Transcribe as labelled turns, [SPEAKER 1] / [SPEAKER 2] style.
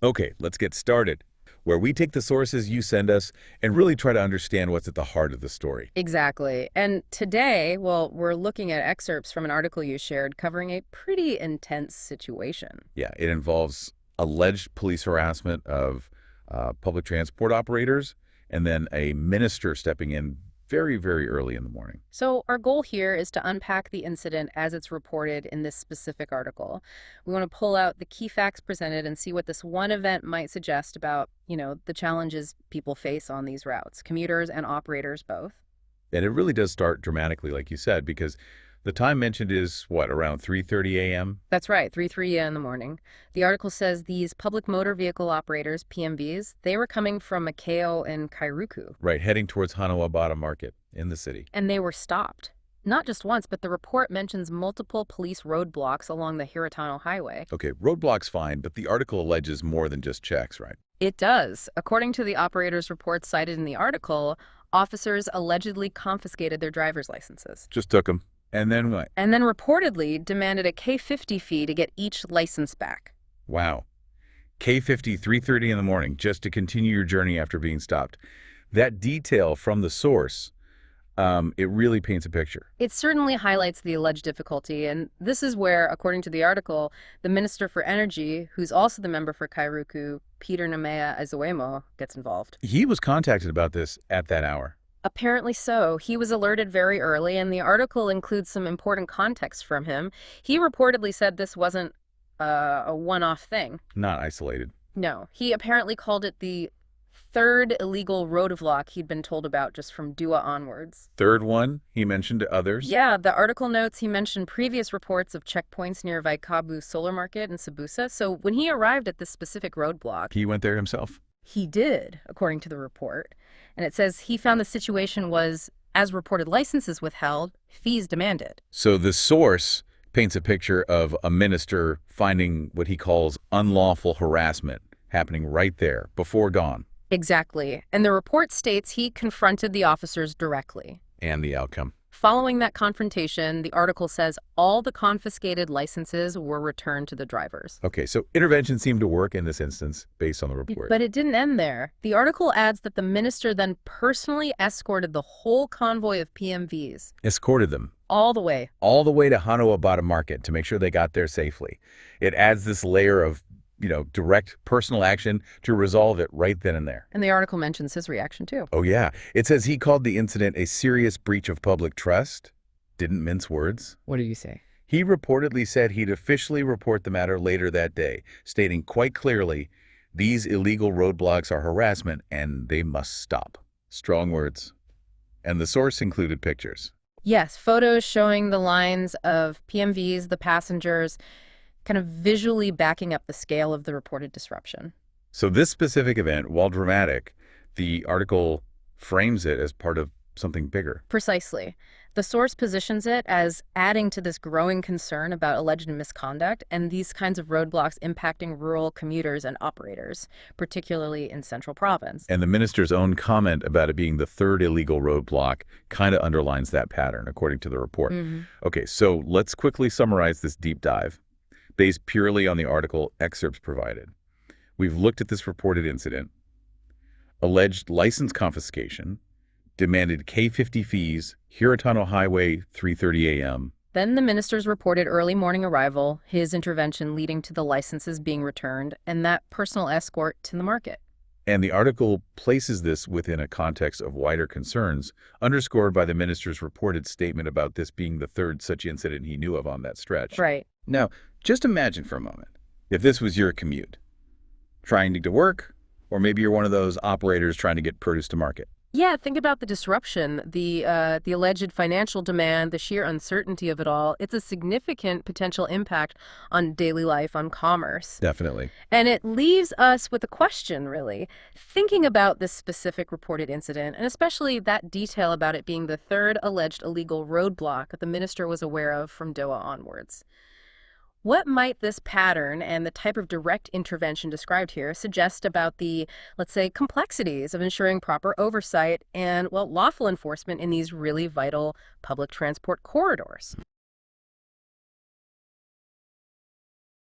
[SPEAKER 1] Okay, let's get started, where we take the sources you send us and really try to understand what's at the heart of the story.
[SPEAKER 2] Exactly. And today, well, we're looking at excerpts from an article you shared covering a pretty intense situation.
[SPEAKER 1] Yeah, it involves alleged police harassment of public transport operators and then a minister stepping in very, very early in the morning.
[SPEAKER 2] So, our goal here is to unpack the incident as it's reported in this specific article. We want to pull out the key facts presented and see what this one event might suggest about, the challenges people face on these routes, commuters and operators both.
[SPEAKER 1] And it really does start dramatically, like you said, because the time mentioned is, what, around 3:30 a.m.?
[SPEAKER 2] That's right, 3:30 in the morning. The article says these public motor vehicle operators, PMVs, they were coming from Makeo and Kairuku,
[SPEAKER 1] Right, heading towards Hanawabata Market in the city.
[SPEAKER 2] and they were stopped. Not just once, but the report mentions multiple police roadblocks along the Hiritano Highway.
[SPEAKER 1] Okay, roadblocks fine, but the article alleges more than just checks, right?
[SPEAKER 2] It does. According to the operator's report cited in the article, officers allegedly confiscated their driver's licenses
[SPEAKER 1] Just took them. And then what?
[SPEAKER 2] and then reportedly demanded a K50 fee to get each license back.
[SPEAKER 1] Wow. K50, 3:30 in the morning, just to continue your journey after being stopped. That detail from the source, it really paints a picture.
[SPEAKER 2] It certainly highlights the alleged difficulty, and this is where, according to the article, the Minister for Energy, who's also the member for Kairuku, Peter Namea Azuemo, gets involved.
[SPEAKER 1] He was contacted about this at that hour.
[SPEAKER 2] Apparently so. He was alerted very early, and the article includes some important context from him. He reportedly said this wasn't a one-off thing.
[SPEAKER 1] Not isolated.
[SPEAKER 2] No, he apparently called it the third illegal roadblock he'd been told about just from Dua onwards.
[SPEAKER 1] Third one, he mentioned to others.
[SPEAKER 2] Yeah, the article notes he mentioned previous reports of checkpoints near Vaikabu Solar Market in Sabusa, so when he arrived at this specific roadblock,
[SPEAKER 1] He went there himself.
[SPEAKER 2] he did, according to the report. And it says he found the situation was, as reported licenses withheld, fees demanded.
[SPEAKER 1] So the source paints a picture of a minister finding what he calls unlawful harassment happening right there, before dawn.
[SPEAKER 2] Exactly. And the report states he confronted the officers directly.
[SPEAKER 1] And the outcome.
[SPEAKER 2] Following that confrontation, the article says all the confiscated licenses were returned to the drivers.
[SPEAKER 1] Okay, so intervention seemed to work in this instance, based on the report.
[SPEAKER 2] But it didn't end there. The article adds that the minister then personally escorted the whole convoy of PMVs
[SPEAKER 1] Escorted them
[SPEAKER 2] all the way.
[SPEAKER 1] all the way to Hanawabata Market to make sure they got there safely. It adds this layer of, direct personal action to resolve it right then and there.
[SPEAKER 2] And the article mentions his reaction too.
[SPEAKER 1] Oh, yeah. It says he called the incident a serious breach of public trust. Didn't mince words.
[SPEAKER 2] What do you say?
[SPEAKER 1] He reportedly said he'd officially report the matter later that day, stating quite clearly, these illegal roadblocks are harassment and they must stop. Strong words. And the source included pictures.
[SPEAKER 2] Yes, photos showing the lines of PMVs, the passengers, kind of visually backing up the scale of the reported disruption.
[SPEAKER 1] So this specific event, while dramatic, the article frames it as part of something bigger.
[SPEAKER 2] Precisely. The source positions it as adding to this growing concern about alleged misconduct and these kinds of roadblocks impacting rural commuters and operators, particularly in Central Province.
[SPEAKER 1] And the minister's own comment about it being the third illegal roadblock kind of underlines that pattern, according to the report. Okay, so let's quickly summarize this deep dive, based purely on the article excerpts provided. We've looked at this reported incident, alleged license confiscation, demanded K50 fees, Hiritano Highway, 3:30 a.m.
[SPEAKER 2] Then the minister's reported early morning arrival, his intervention leading to the licenses being returned, and that personal escort to the market.
[SPEAKER 1] And the article places this within a context of wider concerns, underscored by the minister's reported statement about this being the third such incident he knew of on that stretch.
[SPEAKER 2] Right.
[SPEAKER 1] Now, just imagine for a moment, if this was your commute, trying to get to work, or maybe you're one of those operators trying to get produce to market.
[SPEAKER 2] Yeah, think about the disruption, the alleged financial demand, the sheer uncertainty of it all. It's a significant potential impact on daily life, on commerce.
[SPEAKER 1] Definitely.
[SPEAKER 2] And it leaves us with a question, really. Thinking about this specific reported incident, and especially that detail about it being the third alleged illegal roadblock that the minister was aware of from Doha onwards. What might this pattern and the type of direct intervention described here suggest about the, let's say, complexities of ensuring proper oversight and, well, lawful enforcement in these really vital public transport corridors?